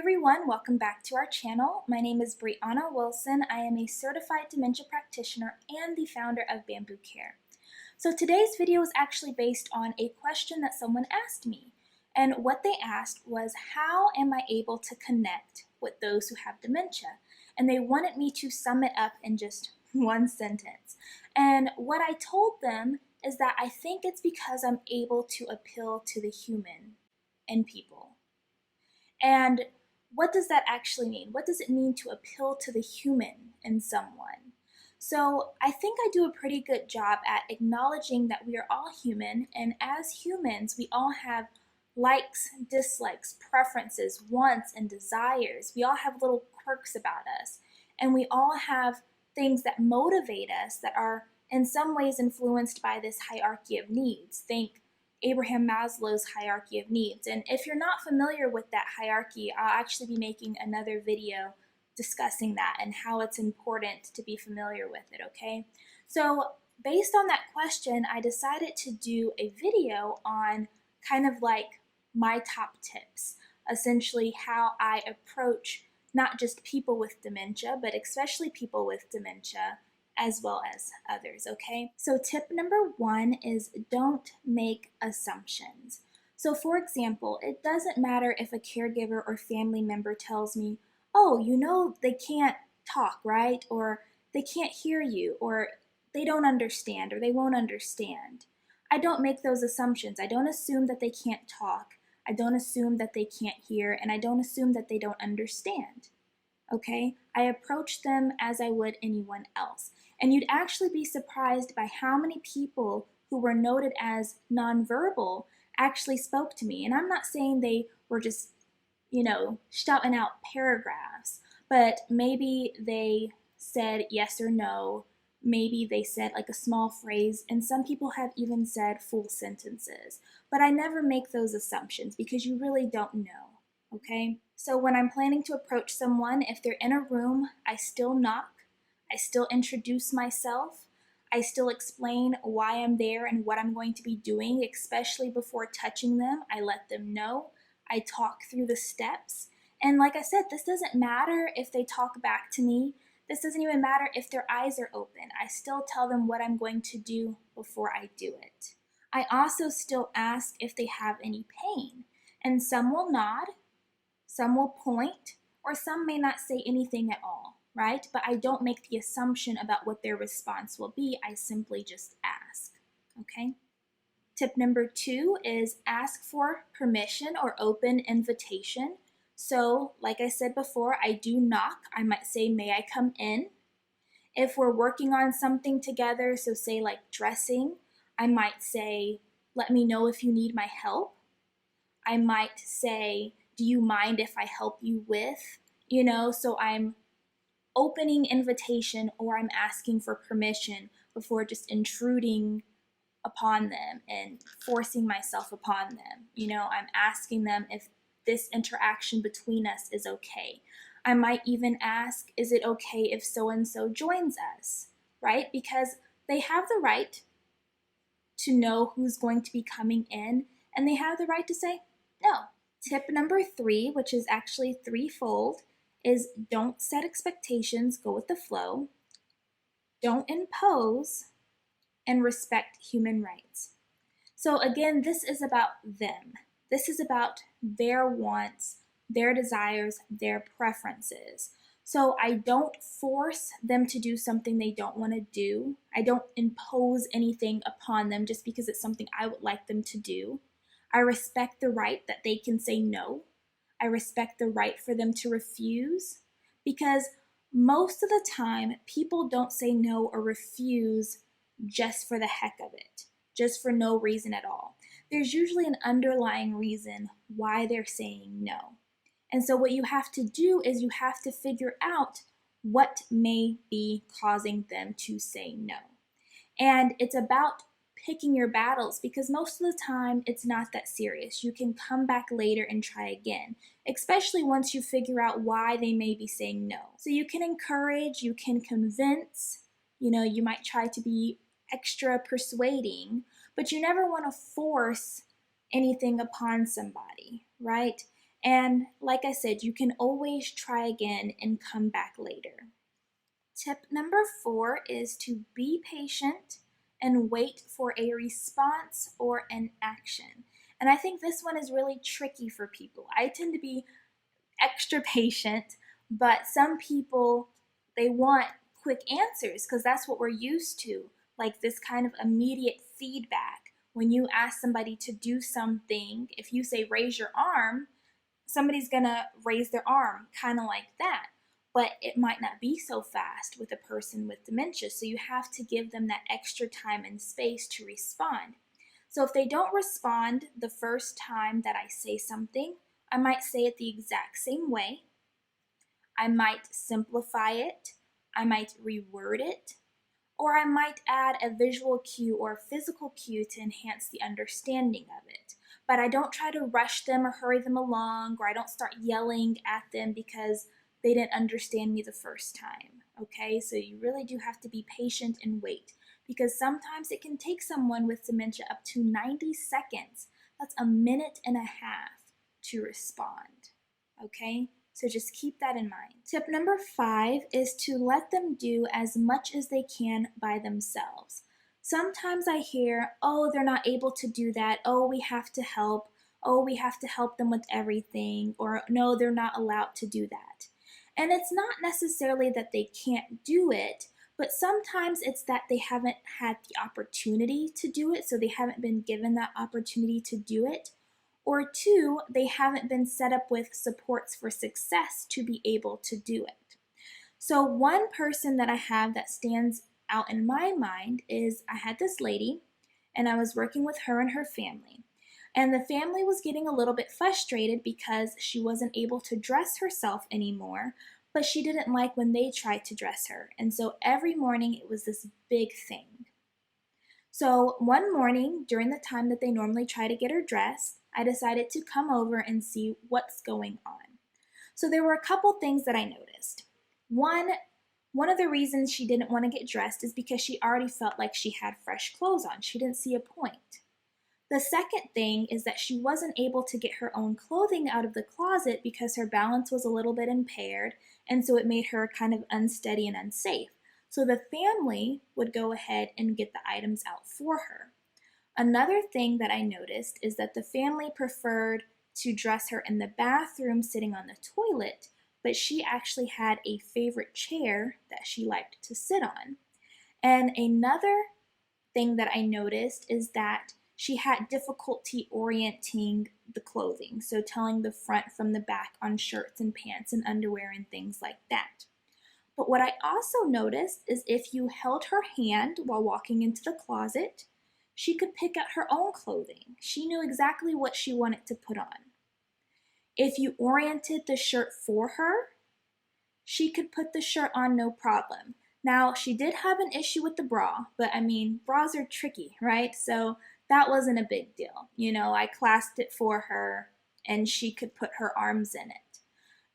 everyone, welcome back to our channel. My name is Brianna Wilson. I am a certified dementia practitioner and the founder of Bambu Care. So today's video is actually based on a question that someone asked me. And what they asked was, how am I able to connect with those who have dementia? And they wanted me to sum it up in just one sentence. And what I told them is that I think it's because I'm able to appeal to the human in people. And what does that actually mean? What does it mean to appeal to the human in someone? So I think I do a pretty good job at acknowledging that we are all human, and as humans, we all have likes, dislikes, preferences, wants, and desires. We all have little quirks about us, and we all have things that motivate us that are in some ways influenced by this hierarchy of needs. Think Abraham Maslow's hierarchy of needs. And if you're not familiar with that hierarchy, I'll actually be making another video discussing that and how it's important to be familiar with it, okay? So based on that question, I decided to do a video on kind of like my top tips, essentially how I approach not just people with dementia, but especially people with dementia, as well as others, okay? So tip number one is don't make assumptions. So for example, it doesn't matter if a caregiver or family member tells me, oh, you know they can't talk, right? Or they can't hear you, or they don't understand, or they won't understand. I don't make those assumptions. I don't assume that they can't talk. I don't assume that they can't hear, and I don't assume that they don't understand. Okay, I approach them as I would anyone else. And you'd actually be surprised by how many people who were noted as nonverbal actually spoke to me. And I'm not saying they were just, shouting out paragraphs, but maybe they said yes or no. Maybe they said like a small phrase, and some people have even said full sentences. But I never make those assumptions because you really don't know. Okay, so when I'm planning to approach someone, if they're in a room, I still knock, I still introduce myself, I still explain why I'm there and what I'm going to be doing, especially before touching them. I let them know, I talk through the steps, and like I said, this doesn't matter if they talk back to me, this doesn't even matter if their eyes are open, I still tell them what I'm going to do before I do it. I also still ask if they have any pain, and some will nod, some will point, or some may not say anything at all, right? But I don't make the assumption about what their response will be. I simply just ask, okay? Tip number two is ask for permission or open invitation. So, like I said before, I do knock. I might say, may I come in? If we're working on something together, so say like dressing, I might say, let me know if you need my help. I might say, do you mind if I help you with? So I'm opening invitation or I'm asking for permission before just intruding upon them and forcing myself upon them. I'm asking them if this interaction between us is okay. I might even ask, is it okay if so-and-so joins us, right? Because they have the right to know who's going to be coming in, and they have the right to say no. Tip number three, which is actually threefold, is don't set expectations, go with the flow, don't impose, and respect human rights. So again, this is about them. This is about their wants, their desires, their preferences. So I don't force them to do something they don't want to do. I don't impose anything upon them just because it's something I would like them to do. I respect the right that they can say no. I respect the right for them to refuse, because most of the time people don't say no or refuse just for the heck of it, just for no reason at all. There's usually an underlying reason why they're saying no. And so what you have to do is you have to figure out what may be causing them to say no. And it's about picking your battles, because most of the time it's not that serious. You can come back later and try again, especially once you figure out why they may be saying no. So you can encourage, you can convince, you might try to be extra persuading, but you never want to force anything upon somebody, right? And like I said, you can always try again and come back later. Tip number 4 is to be patient and wait for a response or an action. And I think this one is really tricky for people. I tend to be extra patient, but some people, they want quick answers because that's what we're used to, like this kind of immediate feedback. When you ask somebody to do something, if you say raise your arm, somebody's gonna raise their arm kind of like that. But it might not be so fast with a person with dementia, so you have to give them that extra time and space to respond. So if they don't respond the first time that I say something, I might say it the exact same way. I might simplify it. I might reword it. Or I might add a visual cue or a physical cue to enhance the understanding of it. But I don't try to rush them or hurry them along, or I don't start yelling at them because they didn't understand me the first time. Okay, so you really do have to be patient and wait, because sometimes it can take someone with dementia up to 90 seconds. That's a minute and a half to respond. Okay, so just keep that in mind. Tip number 5 is to let them do as much as they can by themselves. Sometimes I hear, oh, they're not able to do that. Oh, we have to help. Oh, we have to help them with everything. Or no, they're not allowed to do that. And it's not necessarily that they can't do it, but sometimes it's that they haven't had the opportunity to do it, so they haven't been given that opportunity to do it. Or 2, they haven't been set up with supports for success to be able to do it. So one person that I have that stands out in my mind is I had this lady, and I was working with her and her family. And the family was getting a little bit frustrated because she wasn't able to dress herself anymore, but she didn't like when they tried to dress her. And so every morning it was this big thing. So one morning, during the time that they normally try to get her dressed, I decided to come over and see what's going on. So there were a couple things that I noticed. One of the reasons she didn't want to get dressed is because she already felt like she had fresh clothes on. She didn't see a point. The second thing is that she wasn't able to get her own clothing out of the closet because her balance was a little bit impaired, and so it made her kind of unsteady and unsafe. So the family would go ahead and get the items out for her. Another thing that I noticed is that the family preferred to dress her in the bathroom sitting on the toilet, but she actually had a favorite chair that she liked to sit on. And another thing that I noticed is that she had difficulty orienting the clothing, so telling the front from the back on shirts and pants and underwear and things like that. But what I also noticed is if you held her hand while walking into the closet, she could pick out her own clothing. She knew exactly what she wanted to put on. If you oriented the shirt for her, she could put the shirt on no problem. Now, she did have an issue with the bra, but I mean, bras are tricky, right? So that wasn't a big deal. You know, I clasped it for her and she could put her arms in it.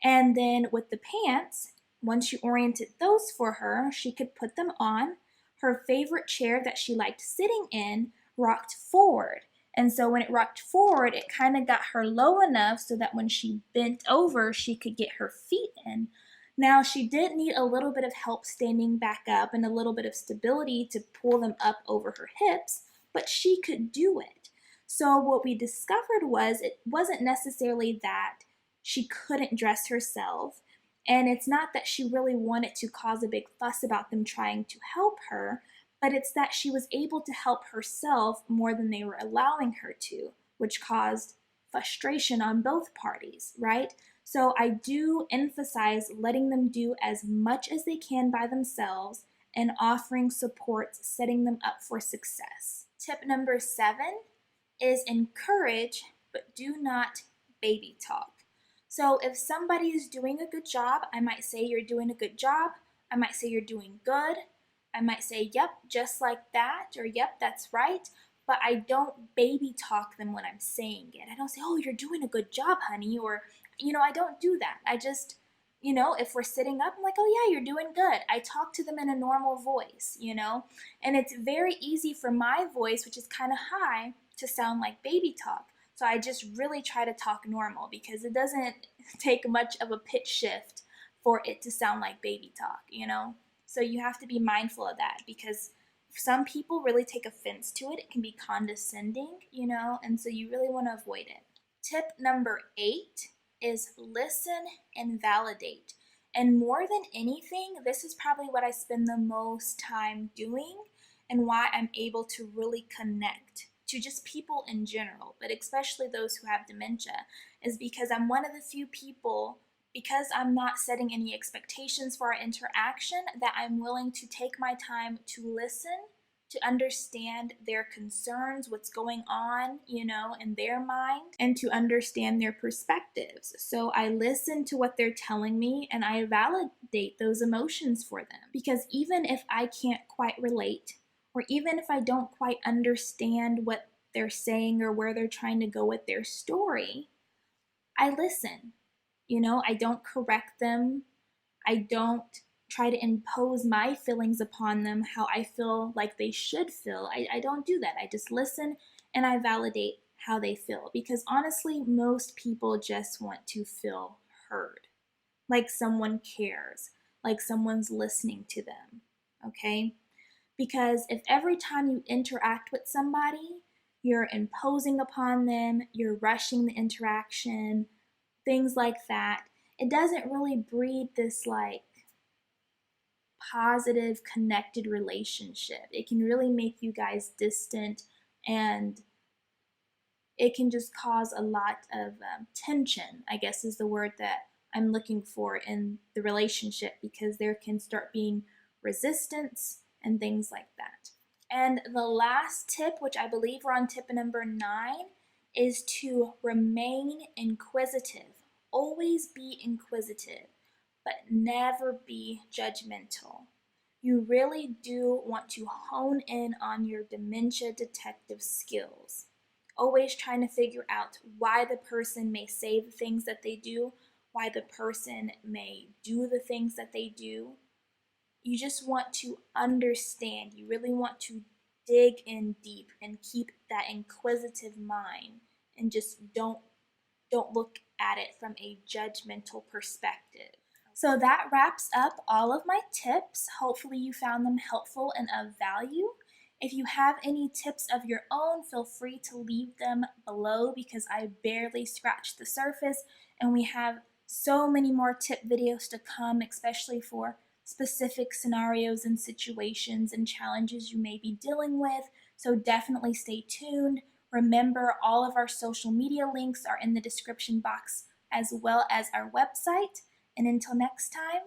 And then with the pants, once you oriented those for her, she could put them on. Her favorite chair that she liked sitting in rocked forward. And so when it rocked forward, it kind of got her low enough so that when she bent over, she could get her feet in. Now, she did need a little bit of help standing back up and a little bit of stability to pull them up over her hips, but she could do it. So what we discovered was it wasn't necessarily that she couldn't dress herself, and it's not that she really wanted to cause a big fuss about them trying to help her, but it's that she was able to help herself more than they were allowing her to, which caused frustration on both parties, right? So I do emphasize letting them do as much as they can by themselves and offering support, setting them up for success. Tip number 7 is encourage, but do not baby talk. So if somebody is doing a good job, I might say you're doing a good job. I might say you're doing good. I might say, yep, just like that, or yep, that's right. But I don't baby talk them when I'm saying it. I don't say, oh, you're doing a good job, honey, or, I don't do that. I just, if we're sitting up, I'm like, oh yeah, you're doing good. I talk to them in a normal voice, and it's very easy for my voice, which is kind of high, to sound like baby talk. So I just really try to talk normal because it doesn't take much of a pitch shift for it to sound like baby talk, you know? So you have to be mindful of that because some people really take offense to it. It can be condescending, you know, and so you really want to avoid it. Tip number 8 is listen and validate. And more than anything, this is probably what I spend the most time doing and why I'm able to really connect to just people in general, but especially those who have dementia, is because I'm one of the few people, because I'm not setting any expectations for our interaction, that I'm willing to take my time to listen, to understand their concerns, what's going on, you know, in their mind, and to understand their perspectives. So I listen to what they're telling me and I validate those emotions for them. Because even if I can't quite relate, or even if I don't quite understand what they're saying or where they're trying to go with their story, I listen. You know, I don't correct them. I don't try to impose my feelings upon them, how I feel like they should feel. I don't do that. I just listen and I validate how they feel. Because honestly, most people just want to feel heard, like someone cares, like someone's listening to them, okay? Because if every time you interact with somebody, you're imposing upon them, you're rushing the interaction, things like that, it doesn't really breed this like positive connected relationship. It can really make you guys distant, and it can just cause a lot of tension, I guess is the word that I'm looking for in the relationship, because there can start being resistance and things like that. And the last tip, which I believe we're on tip number 9, is to remain inquisitive. Always be inquisitive, but never be judgmental. You really do want to hone in on your dementia detective skills. Always trying to figure out why the person may say the things that they do, why the person may do the things that they do. You just want to understand. You really want to dig in deep and keep that inquisitive mind, and just don't look at it from a judgmental perspective. So that wraps up all of my tips. Hopefully you found them helpful and of value. If you have any tips of your own, feel free to leave them below because I barely scratched the surface, and we have so many more tip videos to come, especially for specific scenarios and situations and challenges you may be dealing with. So definitely stay tuned. Remember, all of our social media links are in the description box, as well as our website. And until next time,